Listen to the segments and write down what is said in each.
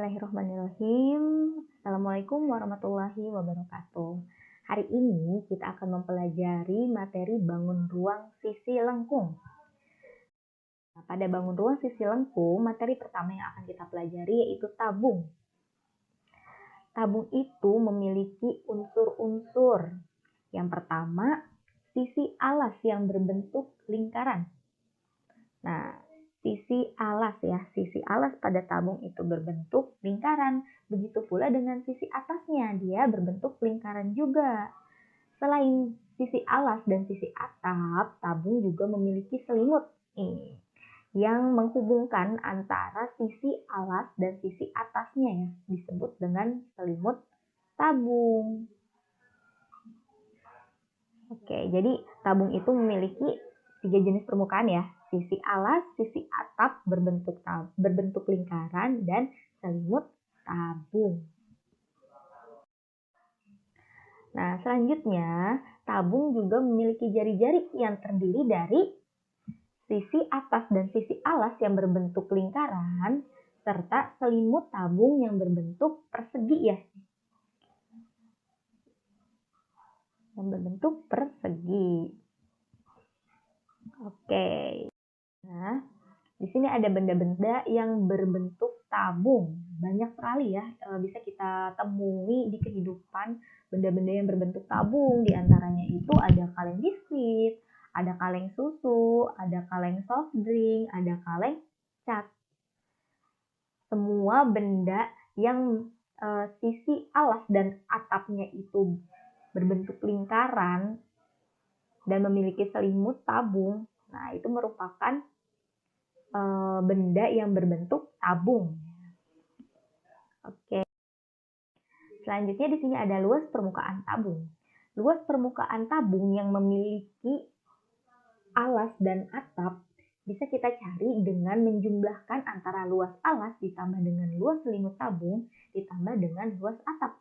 Bismillahirrahmanirrahim. Assalamualaikum warahmatullahi wabarakatuh. Hari ini kita akan mempelajari materi bangun ruang sisi lengkung. Nah, pada bangun ruang sisi lengkung, materi pertama yang akan kita pelajari yaitu tabung. Tabung itu memiliki unsur-unsur. Yang pertama, sisi alas yang berbentuk lingkaran. Nah, sisi alas pada tabung itu berbentuk lingkaran. Begitu pula dengan sisi atasnya, dia berbentuk lingkaran juga. Selain sisi alas dan sisi atap, tabung juga memiliki selimut yang menghubungkan antara sisi alas dan sisi atasnya ya, disebut dengan selimut tabung. Oke, jadi tabung itu memiliki 3 jenis permukaan ya. Sisi alas, sisi atap berbentuk lingkaran, dan selimut tabung. Nah, selanjutnya, tabung juga memiliki jari-jari yang terdiri dari sisi atas dan sisi alas yang berbentuk lingkaran, serta selimut tabung yang berbentuk persegi ya. Yang berbentuk persegi. Oke. Nah, di sini ada benda-benda yang berbentuk tabung. Banyak sekali ya, bisa kita temui di kehidupan benda-benda yang berbentuk tabung. Di antaranya itu ada kaleng biskuit, ada kaleng susu, ada kaleng soft drink, ada kaleng cat. Semua benda yang sisi alas dan atapnya itu berbentuk lingkaran dan memiliki selimut tabung, nah itu merupakan benda yang berbentuk tabung. Oke. Selanjutnya di sini ada luas permukaan tabung. Luas permukaan tabung yang memiliki alas dan atap bisa kita cari dengan menjumlahkan antara luas alas ditambah dengan luas selimut tabung ditambah dengan luas atap.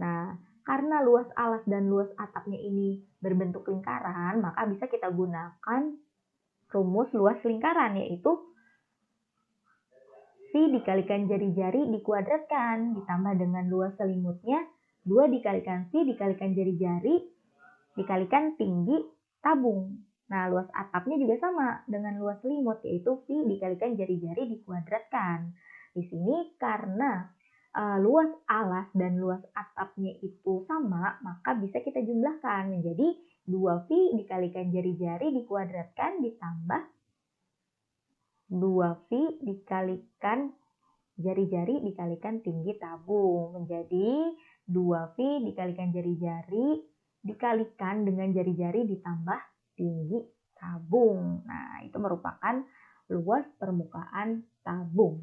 Nah, karena luas alas dan luas atapnya ini berbentuk lingkaran, maka bisa kita gunakan rumus luas lingkaran, yaitu V dikalikan jari-jari dikuadratkan, ditambah dengan luas selimutnya 2 dikalikan V dikalikan jari-jari dikalikan tinggi tabung. Nah, luas atapnya juga sama dengan luas selimut, yaitu V dikalikan jari-jari dikuadratkan. Di sini karena luas alas dan luas atapnya itu sama, maka bisa kita jumlahkan menjadi 2V dikalikan jari-jari dikuadratkan ditambah 2V dikalikan jari-jari dikalikan tinggi tabung. Menjadi 2V dikalikan jari-jari dikalikan dengan jari-jari ditambah tinggi tabung. Nah, itu merupakan luas permukaan tabung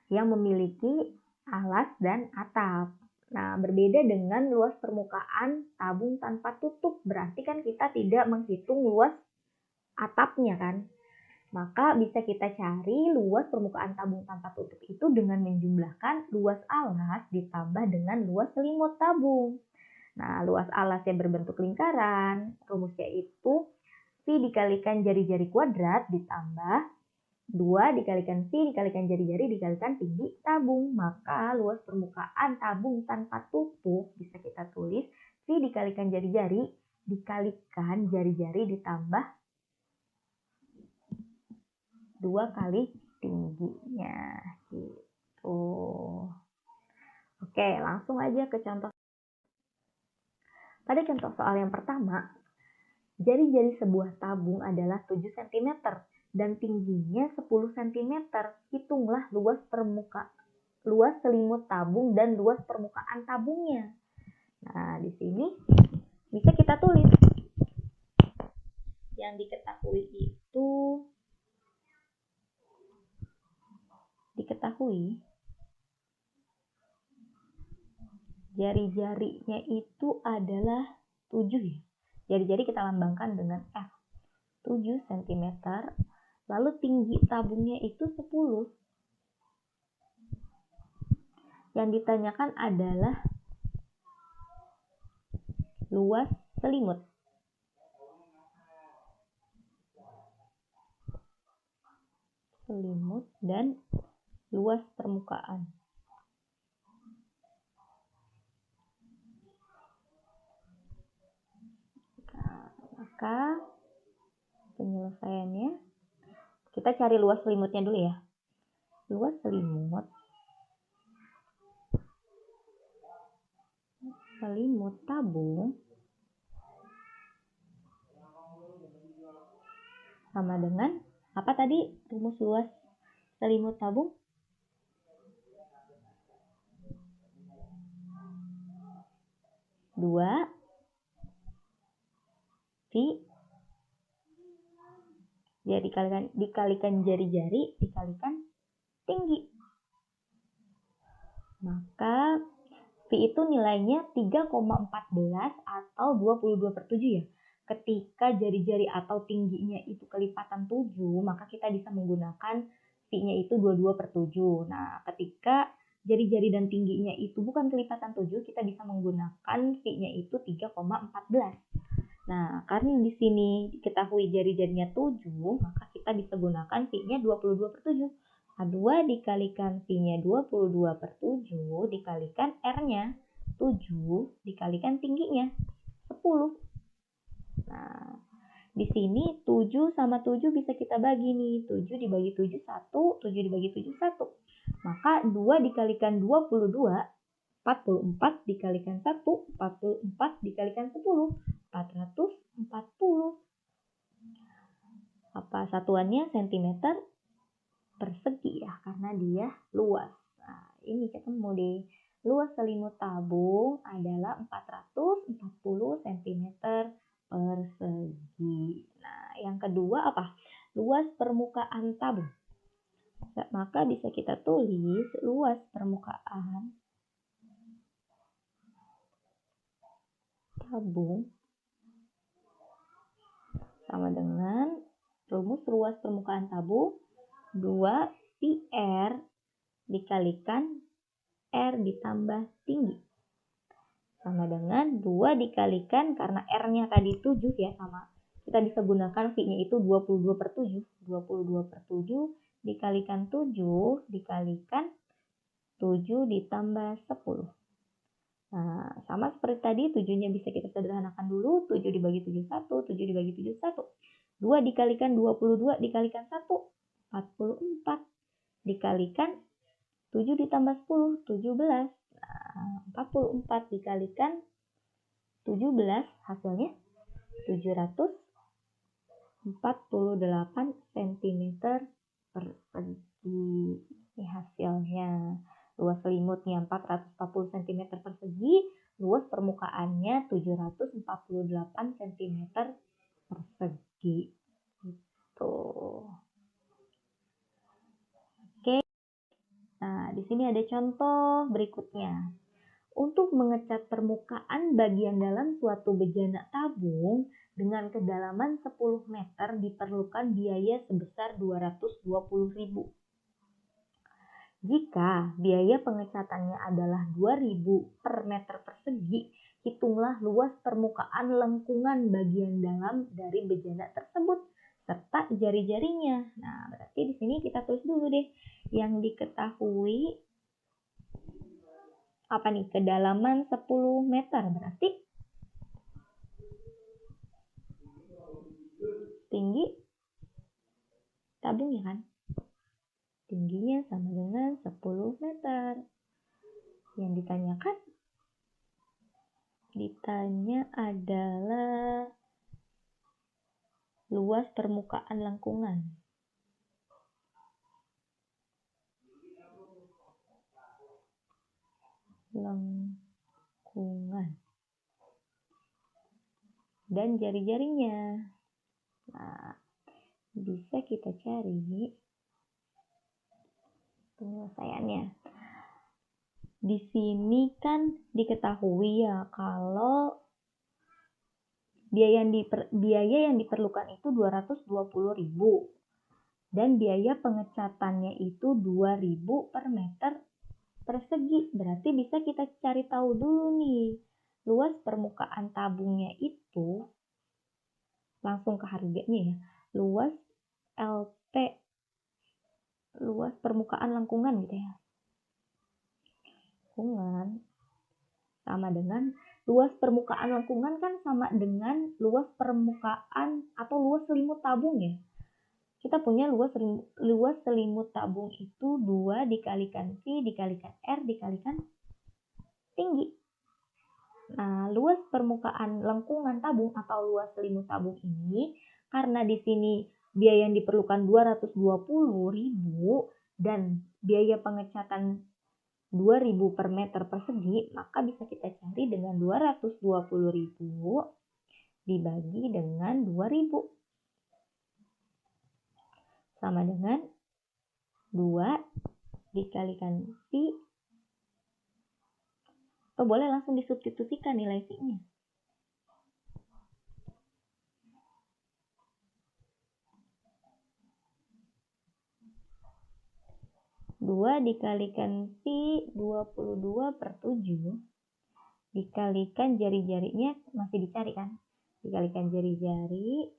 yang memiliki alas dan atap. Nah, berbeda dengan luas permukaan tabung tanpa tutup. Berarti kan kita tidak menghitung luas atapnya kan. Maka bisa kita cari luas permukaan tabung tanpa tutup itu dengan menjumlahkan luas alas ditambah dengan luas selimut tabung. Nah, luas alasnya berbentuk lingkaran. Rumusnya itu V dikalikan jari-jari kuadrat ditambah 2 dikalikan V dikalikan jari-jari dikalikan tinggi tabung. Maka luas permukaan tabung tanpa tutup bisa kita tulis V dikalikan jari-jari dikalikan jari-jari ditambah 2 kali tingginya gitu. Oke, langsung aja ke contoh. Pada contoh soal yang pertama, jari-jari sebuah tabung adalah 7 cm dan tingginya 10 cm. Hitunglah luas selimut tabung dan luas permukaan tabungnya. Nah, di sini bisa kita tulis. Yang diketahui jari-jarinya itu adalah 7 ya. Jari-jari kita lambangkan dengan F. 7 cm. Lalu tinggi tabungnya itu 10. Yang ditanyakan adalah luas selimut. Dan luas permukaan. Nah, maka penyelesaiannya, kita cari luas selimutnya dulu ya. Luas selimut tabung sama dengan apa tadi rumus luas selimut tabung? Dua pi jadi dikalikan jari-jari dikalikan tinggi. Maka pi itu nilainya 3,14 atau 22/7 ya. Ketika jari-jari atau tingginya itu kelipatan 7, maka kita bisa menggunakan pi-nya itu 22/7. Nah, ketika jari-jari dan tingginya itu bukan kelipatan 7, kita bisa menggunakan pi-nya itu 3,14. Nah, karena di sini diketahui jari-jarinya 7, maka kita bisa gunakan pi-nya 22/7. Nah, 2 dikalikan pi-nya 22/7 dikalikan R-nya 7 dikalikan tingginya 10. Nah, di sini 7 sama 7 bisa kita bagi nih. 7 dibagi 7 1, 7 dibagi 7 1. Maka 2 dikalikan 22, 44 dikalikan 1, 44 dikalikan 10, 440. Apa satuannya? Cm persegi ya, karena dia luas. Nah, ini ketemu deh. Luas selimut tabung adalah 440 cm persegi. Nah, yang kedua apa? Luas permukaan tabung. Maka bisa kita tulis luas permukaan tabung sama dengan rumus luas permukaan tabung 2 pi R dikalikan R ditambah tinggi sama dengan 2 dikalikan, karena R-nya tadi 7 ya, sama kita bisa gunakan pi-nya itu 22/7. 22/7 dikalikan 7 dikalikan 7 ditambah 10. Nah, sama seperti tadi, 7-nya bisa kita sederhanakan dulu. 7 dibagi 7 1, 7 dibagi 7 1. 2 dikalikan 22 dikalikan 1, 44. Dikalikan 7 ditambah 10, 17. Nah, 44 dikalikan 17 hasilnya 748 cm persegi. Ini hasilnya. Luas selimutnya 440 cm persegi, luas permukaannya 748 cm persegi. Gitu. Oke. Nah, di sini ada contoh berikutnya. Untuk mengecat permukaan bagian dalam suatu bejana tabung dengan kedalaman 10 meter diperlukan biaya sebesar 220.000. Jika biaya pengecatannya adalah 2.000 per meter persegi, hitunglah luas permukaan lengkungan bagian dalam dari bejana tersebut serta jari-jarinya. Nah, berarti di sini kita tulis dulu deh yang diketahui apa nih? Kedalaman 10 meter, berarti tinggi tabung ya kan? Tingginya sama dengan 10 meter. Yang ditanya adalah luas permukaan lengkungan. Dan jari-jarinya. Nah, bisa kita cari penyelesaiannya. Di sini kan diketahui ya kalau biaya yang diperlukan itu 220.000 dan biaya pengecatannya itu 2.000 per meter persegi. Berarti bisa kita cari tahu dulu nih luas permukaan tabungnya itu, langsung ke harganya ya. Luas LP luas permukaan lengkungan gitu ya. Lengkungan sama dengan luas permukaan lengkungan kan sama dengan luas permukaan atau luas selimut tabung ya. Kita punya luas selimut tabung itu 2 dikalikan V dikalikan R dikalikan tinggi. Nah, luas permukaan lengkungan tabung atau luas selimut tabung ini karena di sini biaya yang diperlukan 220.000 dan biaya pengecatan 2.000 per meter persegi, maka bisa kita cari dengan 220.000 dibagi dengan 2.000 sama dengan 2 dikalikan pi, atau boleh langsung disubstitusikan nilai pi-nya. 2 dikalikan pi 22/7 dikalikan jari-jarinya masih dicari kan? Dikalikan jari-jari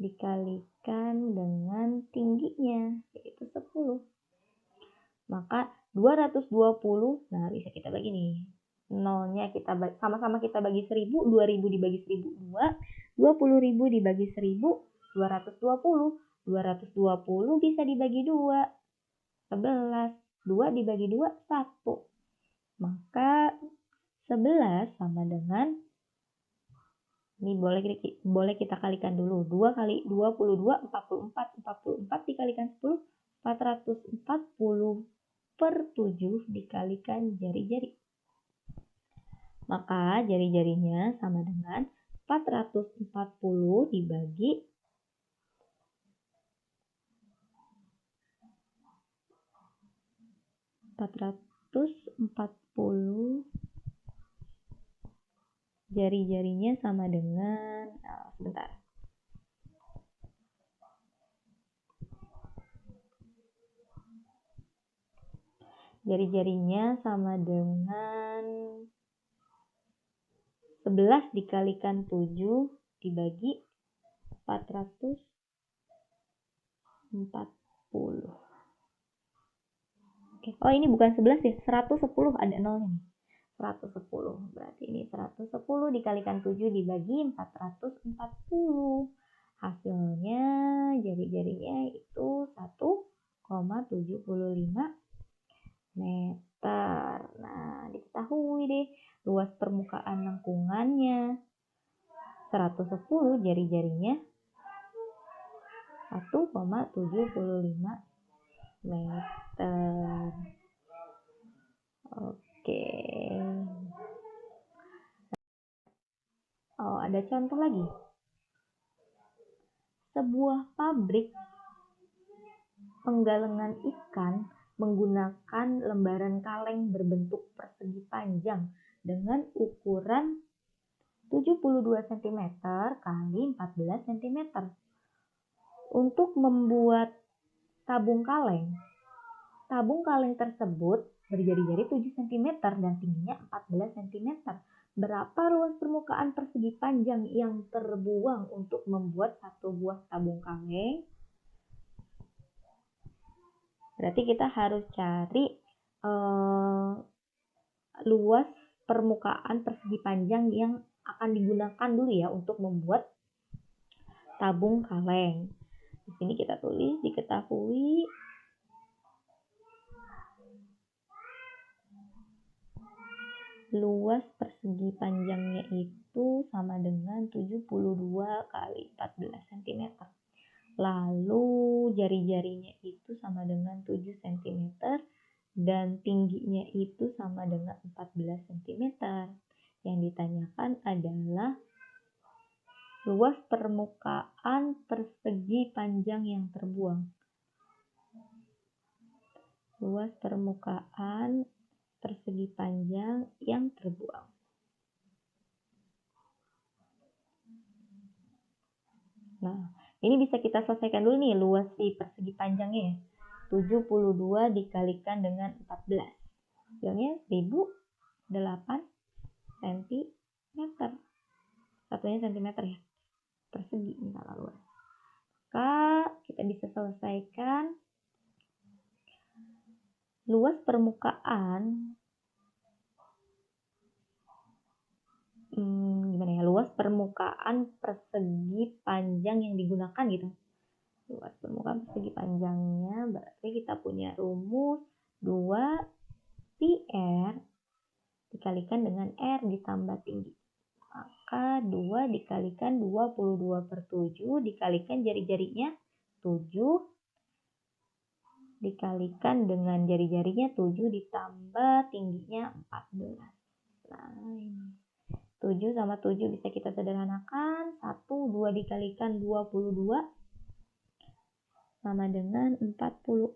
dikalikan dengan tingginya yaitu 10. Maka 220, nah bisa kita bagi nih. Nolnya kita sama-sama kita bagi 1000, 2000 dibagi 1000 2, 20.000 dibagi 1000 220. 220 bisa dibagi 2. 11. 2 dibagi 2 1. Maka 11 sama dengan, ini boleh kita kalikan dulu. 2 kali 22 44. 44 dikalikan 10 440/7 dikalikan jari-jari. Maka jari-jarinya sama dengan 440 dibagi 440 jari-jarinya sama dengan sebentar. Jari-jarinya sama dengan 11 dikalikan 7 dibagi 440. Oh ini bukan 11 ya, 110 ada nolnya nih. 110, berarti ini 110 dikalikan 7 dibagi 440. Hasilnya jari-jarinya itu 1,75 meter. Nah, diketahui deh luas permukaan lengkungannya 110, jari-jarinya 1,75 meter. Oke. Oh, ada contoh lagi. Sebuah pabrik penggalangan ikan menggunakan lembaran kaleng berbentuk persegi panjang dengan ukuran 72 cm kali 14 cm. Untuk membuat tabung kaleng tersebut berjari-jari 7 cm dan tingginya 14 cm. Berapa luas permukaan persegi panjang yang terbuang untuk membuat satu buah tabung kaleng? Berarti kita harus cari luas permukaan persegi panjang yang akan digunakan dulu ya untuk membuat tabung kaleng. Di sini kita tulis diketahui luas persegi panjangnya itu sama dengan 72 kali 14 cm. Lalu jari-jarinya itu sama dengan 7 cm dan tingginya itu sama dengan 14 cm. Yang ditanyakan adalah luas permukaan persegi panjang yang terbuang. Luas permukaan persegi panjang yang terbuang. Nah, ini bisa kita selesaikan dulu nih luas si persegi panjangnya ya. 72 dikalikan dengan 14. Hasilnya 1008 cm. Satunya cm ya. Persegi misalnya luas. Maka kita bisa selesaikan luas permukaan luas permukaan persegi panjang yang digunakan gitu. Luas permukaan persegi panjangnya berarti kita punya rumus 2 pi R dikalikan dengan R ditambah tinggi. Maka 2 dikalikan 22/7 dikalikan jari-jarinya 7 dikalikan dengan jari-jarinya 7 ditambah tingginya 14. Nah, ini 7 sama 7 bisa kita sederhanakan. 1, 2 dikalikan 22 sama dengan 44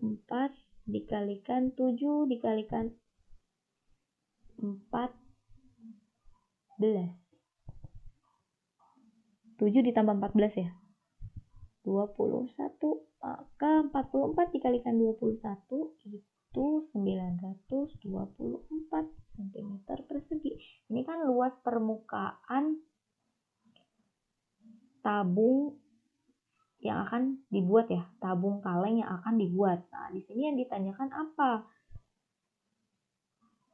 dikalikan 7 dikalikan 14. 7 ditambah 14 ya. 21. Maka 44 dikalikan 21 itu 924 cm persegi. Ini kan luas permukaan tabung yang akan dibuat ya, tabung kaleng yang akan dibuat. Nah, di sini yang ditanyakan apa?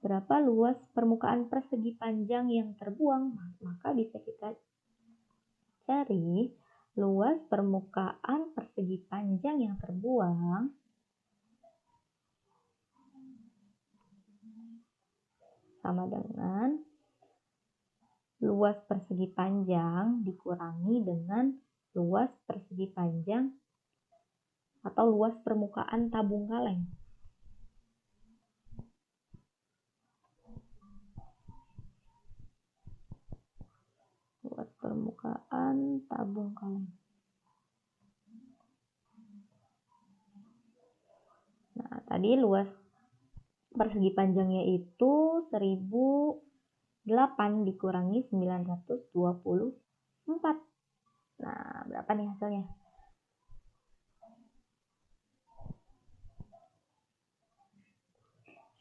Berapa luas permukaan persegi panjang yang terbuang? Maka bisa kita cari luas permukaan persegi panjang yang terbuang sama dengan luas persegi panjang dikurangi dengan luas persegi panjang atau luas permukaan tabung kaleng. Luas permukaan tabung kaleng. Nah, tadi luas persegi panjangnya itu 1008 dikurangi 924. Nah, berapa nih hasilnya?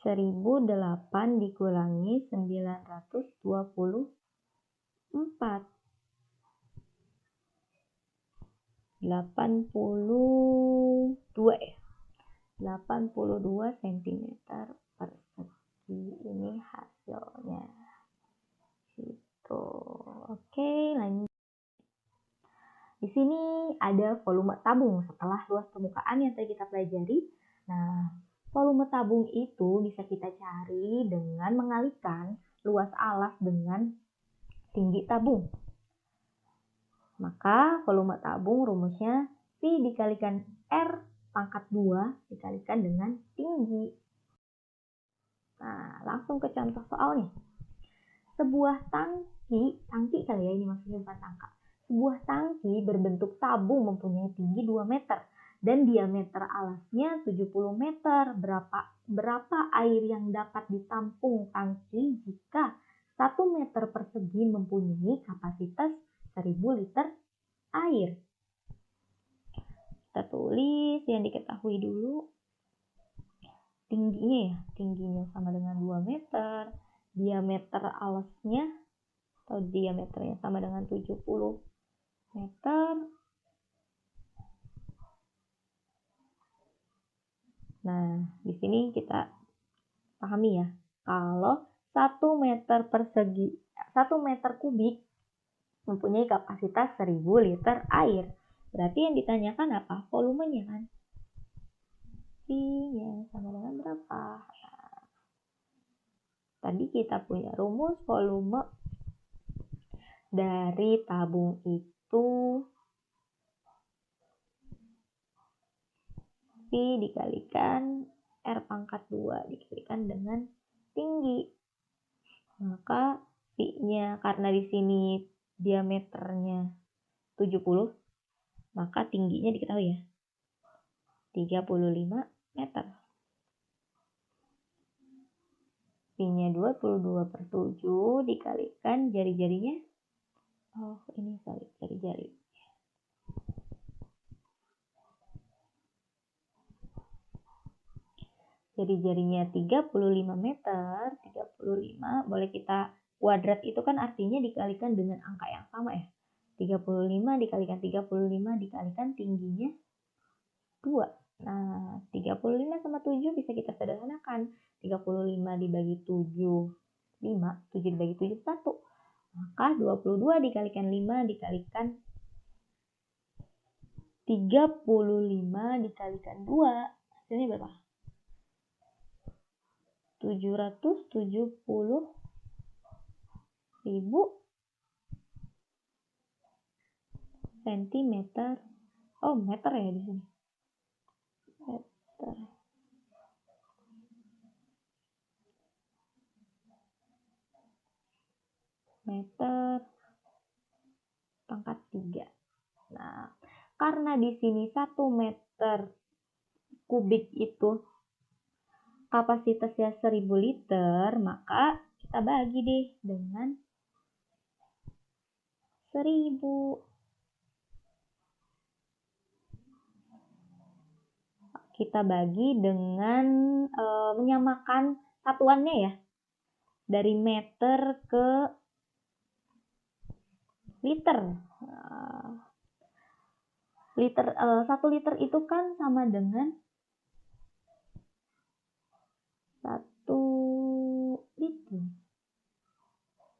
Seribu 1008 dikurangi 924. 82 ya. 82 cm persegi. Ini hasilnya. Gitu. Oke, lanjut. Di sini ada volume tabung setelah luas permukaan yang tadi kita pelajari. Nah, volume tabung itu bisa kita cari dengan mengalihkan luas alas dengan tinggi tabung. Maka volume tabung rumusnya Pi dikalikan R pangkat 2 dikalikan dengan tinggi. Nah, langsung ke contoh soalnya. Sebuah tangki kali ya, ini maksudnya bukan tangka. Sebuah tangki berbentuk tabung mempunyai tinggi 2 meter dan diameter alasnya 70 meter. Berapa air yang dapat ditampung tangki jika 1 meter persegi mempunyai kapasitas 1000 liter air? Kita tulis yang diketahui dulu. Tingginya ya, tingginya sama dengan 2 meter. Diameter alasnya atau diameternya sama dengan 70 meter. Nah, di sini kita pahami ya, kalau 1 meter persegi, 1 meter kubik mempunyai kapasitas 1000 liter air. Berarti yang ditanyakan apa? Volumenya kan? Pi-nya sama dengan berapa? Tadi kita punya rumus volume dari tabung itu Pi dikalikan R pangkat 2 dikalikan dengan tinggi. Maka Pi-nya karena di sini diameternya 70, maka tingginya diketahui ya. 35 meter. Pi-nya 22/7 dikalikan jari-jarinya. Oh, ini sorry, jari-jari. Jari-jarinya 35 meter, 35 boleh kita kuadrat, itu kan artinya dikalikan dengan angka yang sama ya. 35 dikalikan 35 dikalikan tingginya 2. Nah, 35 sama 7 bisa kita sederhanakan. 35 dibagi 7, 5. 7 dibagi 7, 1. Maka 22 dikalikan 5 dikalikan 35 dikalikan 2. Hasilnya berapa? 770.000 sentimeter. Oh, meter ya di sini. Meter. Meter pangkat 3. Nah, karena di sini 1 meter kubik itu kapasitasnya 1000 liter, maka kita bagi deh dengan 1000. Kita bagi dengan menyamakan satuannya ya. Dari meter ke liter. 1 liter itu kan sama dengan 1 liter.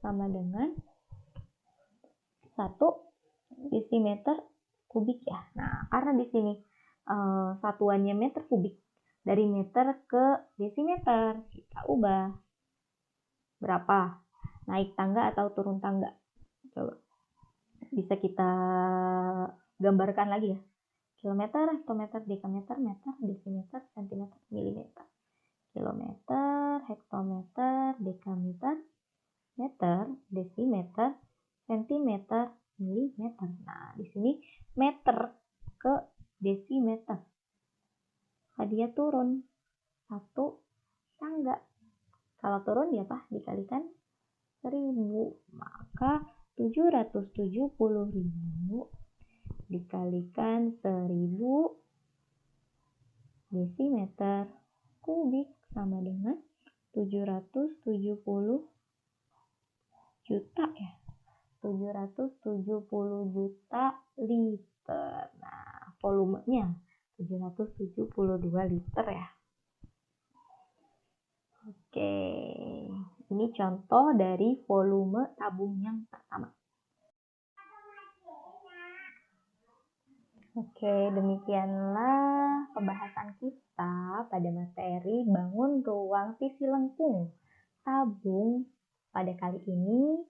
Sama dengan 1 desimeter kubik ya. Nah, karena di sini satuannya meter kubik, dari meter ke desimeter, kita ubah. Berapa? Naik tangga atau turun tangga? Coba. Bisa kita gambarkan lagi ya. Kilometer, hektometer, dekameter, meter, desimeter, sentimeter, milimeter. Kilometer, hektometer, dekameter, meter, desimeter, sentimeter, milimeter. Nah, di sini meter ke desimeter. Dia turun 1 tangga. Kalau turun ya apa? Dikalikan 1000. Maka 770.000 dikalikan 1000 desimeter kubik sama dengan 770 juta ya. 770 juta liter. Nah, volumenya 772 liter ya. Oke, ini contoh dari volume tabung yang pertama. Oke, demikianlah pembahasan kita pada materi bangun ruang sisi lengkung tabung pada kali ini.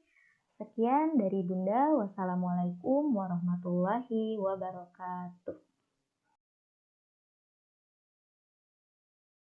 Sekian dari Bunda. Wassalamualaikum warahmatullahi wabarakatuh.